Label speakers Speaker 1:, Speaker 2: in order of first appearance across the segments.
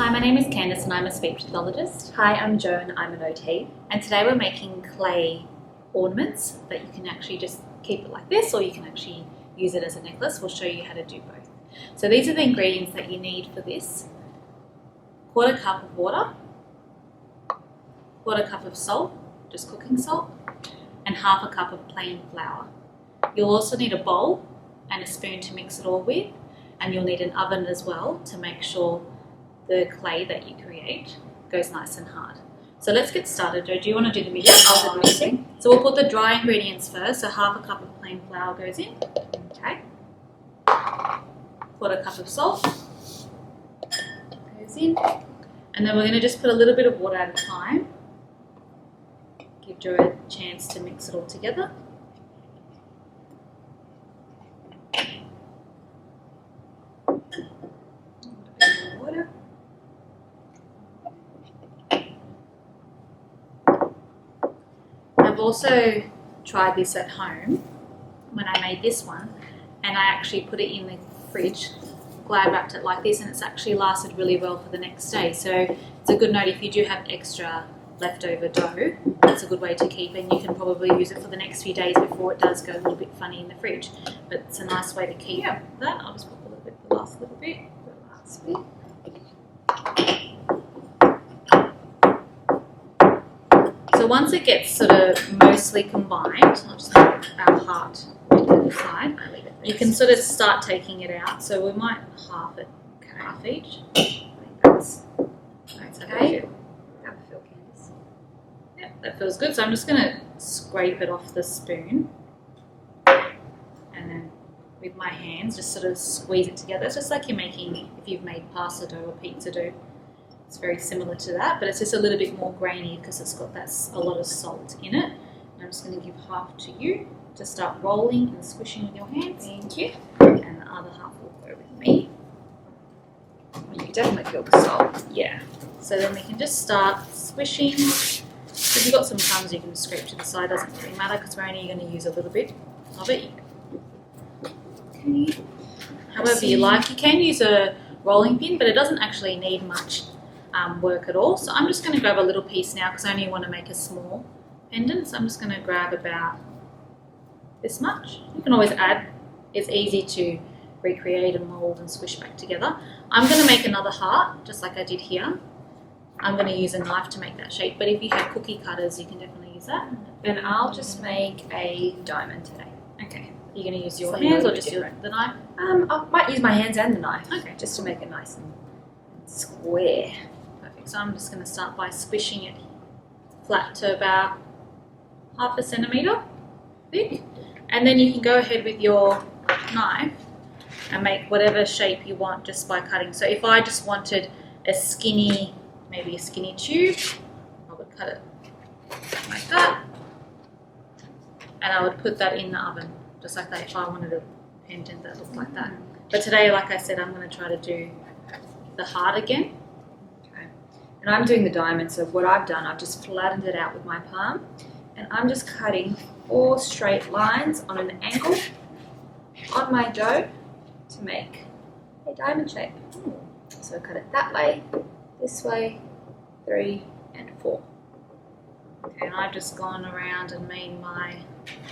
Speaker 1: Hi, my name is Candice and I'm a speech pathologist.
Speaker 2: Hi, I'm Joan, I'm an OT.
Speaker 1: And today we're making clay ornaments that you can actually just keep it like this, or you can actually use it as a necklace. We'll show you how to do both. So these are the ingredients that you need for this. 1/4 cup of water, 1/4 cup of salt, just cooking salt, and 1/2 cup of plain flour. You'll also need a bowl and a spoon to mix it all with, and you'll need an oven as well to make sure the clay that you create goes nice and hard. So let's get started. Jo, do you want to do the mixing?
Speaker 2: I'll do the mixing.
Speaker 1: So we'll put the dry ingredients first. So 1/2 cup of plain flour goes in.
Speaker 2: Okay.
Speaker 1: 1/4 cup of salt goes in. And then we're going to just put a little bit of water at a time. Give Jo a chance to mix it all together. I've also tried this at home when I made this one, and I actually put it in the fridge, glad wrapped it like this, and it's actually lasted really well for the next day. So it's a good note if you do have extra leftover dough, it's a good way to keep it, and you can probably use it for the next few days before it does go a little bit funny in the fridge. But it's a nice way to keep that. I'll just put a little bit, the last little bit. So once it gets sort of mostly combined, I'll just put our heart to the side, you can sort of start taking it out. So we might half it, half each. I think that's okay.
Speaker 2: Have a feel, Candice.
Speaker 1: Yeah, that feels good. So I'm just going to scrape it off the spoon, and then with my hands just sort of squeeze it together. It's just like you're making, if you've made pasta dough or pizza dough. It's very similar to that, but it's just a little bit more grainy because it's got a lot of salt in it. And I'm just going to give half to you to start rolling and squishing with your hands.
Speaker 2: Thank you.
Speaker 1: And the other half will go with me.
Speaker 2: You can definitely feel the salt.
Speaker 1: Yeah. So then we can just start squishing. If you've got some crumbs, you can scrape to the side. Doesn't really matter because we're only going to use a little bit of it. Okay. However you like. You can use a rolling pin, but it doesn't actually need much work at all. So I'm just going to grab a little piece now because I only want to make a small pendant. So I'm just going to grab about this much. You can always add. It's easy to recreate and mold and squish back together. I'm going to make another heart just like I did here. I'm going to use a knife to make that shape, but if you have cookie cutters you can definitely use that.
Speaker 2: And I'll just make a diamond today.
Speaker 1: Okay. You're going to use your
Speaker 2: So
Speaker 1: hands or
Speaker 2: no
Speaker 1: just
Speaker 2: different.
Speaker 1: the knife?
Speaker 2: I might use my hands and the knife.
Speaker 1: Okay.
Speaker 2: Just to make it nice and square.
Speaker 1: Perfect. So I'm just going to start by squishing it flat to about 1/2 centimetre thick, and then you can go ahead with your knife and make whatever shape you want just by cutting. So if I just wanted a skinny, maybe a skinny tube, I would cut it like that, and I would put that in the oven just like that if I wanted a pendant that looked like that. But today, like I said, I'm going to try to do the heart again.
Speaker 2: Okay. And I'm doing the diamond, so what I've done, I've just flattened it out with my palm, and I'm just cutting 4 straight lines on an angle on my dough to make a diamond shape. So I cut it that way, this way, 3 and 4.
Speaker 1: Okay, and I've just gone around and made my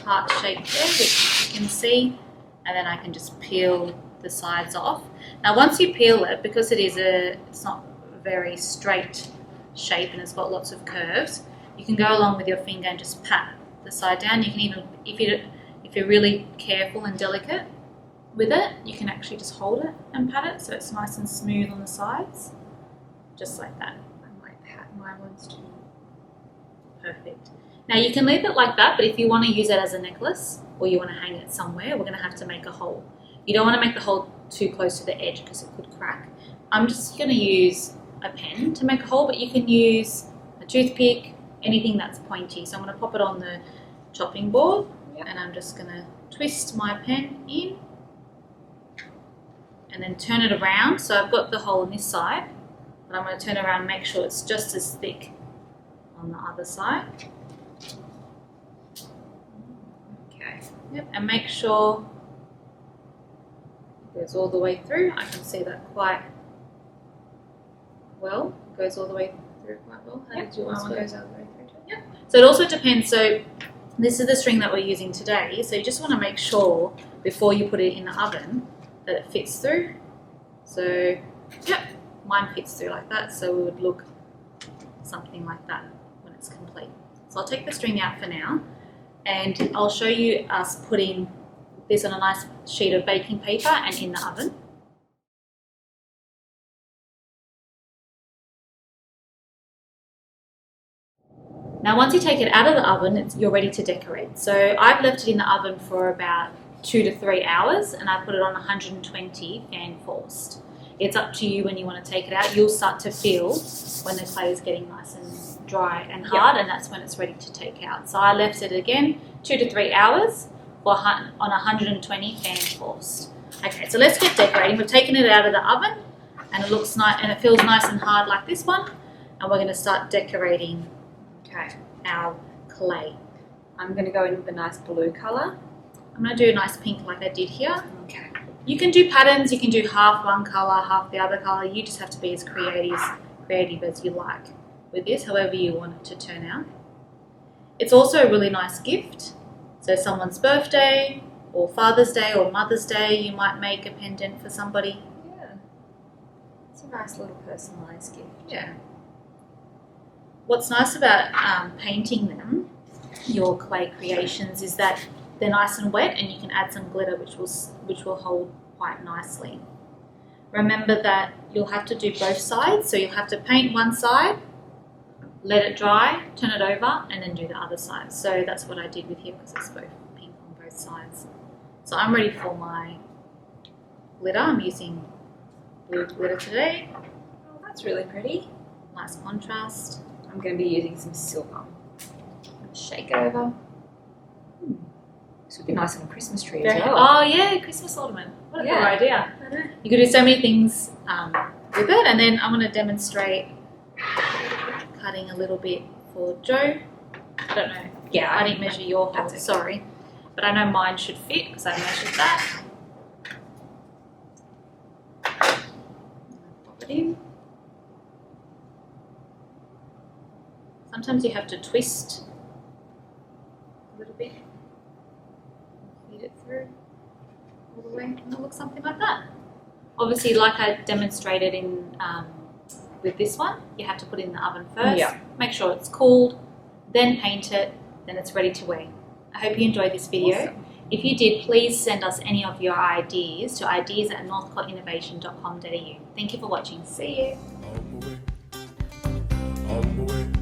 Speaker 1: heart shape there, which you can see, and then I can just peel the sides off. Now once you peel it, because it's not a very straight shape and it's got lots of curves, you can go along with your finger and just pat the side down. You can even, if you're really careful and delicate with it, you can actually just hold it and pat it so it's nice and smooth on the sides, just like that.
Speaker 2: I might pat my ones too.
Speaker 1: Perfect. Now you can leave it like that, but if you want to use it as a necklace or you want to hang it somewhere, we're going to have to make a hole. You don't want to make the hole too close to the edge because it could crack. I'm just going to use a pen to make a hole, but you can use a toothpick, anything that's pointy. So I'm going to pop it on the chopping board, and I'm just going to twist my pen in and then turn it around. So I've got the hole on this side, but I'm going to turn it around and make sure it's just as thick on the other side.
Speaker 2: Okay.
Speaker 1: Yep, and make sure it goes all the way through. I can see that quite well. It goes all the way through quite well. How did yours go?
Speaker 2: Goes all the way through.
Speaker 1: Yep. So it also depends. So this is the string that we're using today. So you just want to make sure before you put it in the oven that it fits through. So, yep, mine fits through like that. So it would look something like that when it's complete. So I'll take the string out for now, and I'll show you us putting this on a nice sheet of baking paper and in the oven. Now once you take it out of the oven, you're ready to decorate. So I've left it in the oven for about 2 to 3 hours, and I put it on 120 fan forced. It's up to you when you want to take it out. You'll start to feel when the clay is getting nice and dry and hard, and that's when it's ready to take out. So I left it again 2 to 3 hours on 120 fan forced. Okay, so let's get decorating. We've taken it out of the oven, and it looks nice and it feels nice and hard like this one, and we're going to start decorating our clay.
Speaker 2: I'm going to go in with a nice blue colour.
Speaker 1: I'm going to do a nice pink like I did here.
Speaker 2: Okay.
Speaker 1: You can do patterns, you can do half one colour, half the other colour. You just have to be as creative as you like with this, however you want it to turn out. It's also a really nice gift. So someone's birthday or Father's Day or Mother's Day, you might make a pendant for somebody.
Speaker 2: Yeah. It's a nice little personalised gift.
Speaker 1: Yeah. What's nice about painting them, your clay creations, is that they're nice and wet, and you can add some glitter which will hold quite nicely. Remember that you'll have to do both sides, so you'll have to paint one side, let it dry, turn it over, and then do the other side. So that's what I did with here because it's both pink on both sides. So I'm ready for my glitter. I'm using blue glitter today.
Speaker 2: Oh, that's really pretty.
Speaker 1: Nice contrast.
Speaker 2: I'm going to be using some silver. Shake it over. This would be nice on a Christmas tree as well.
Speaker 1: Oh yeah, Christmas ornament. What a good idea. You could do so many things with it, and then I'm going to demonstrate cutting a little bit for Joe. I don't know.
Speaker 2: Yeah,
Speaker 1: I didn't measure your hole,
Speaker 2: okay.
Speaker 1: Sorry. But I know mine should fit because I measured that. Pop it in. Sometimes you have to twist a little bit. Feed it through all the way, and it looks something like that. Obviously, like I demonstrated in with this one, you have to put it in the oven first.
Speaker 2: Yeah.
Speaker 1: Make sure it's cooled, then paint it, then it's ready to wear. I hope you enjoyed this video.
Speaker 2: Awesome.
Speaker 1: If you did, please send us any of your ideas to ideas@northcottinnovation.com.au. Thank you for watching. See you.
Speaker 3: On the way.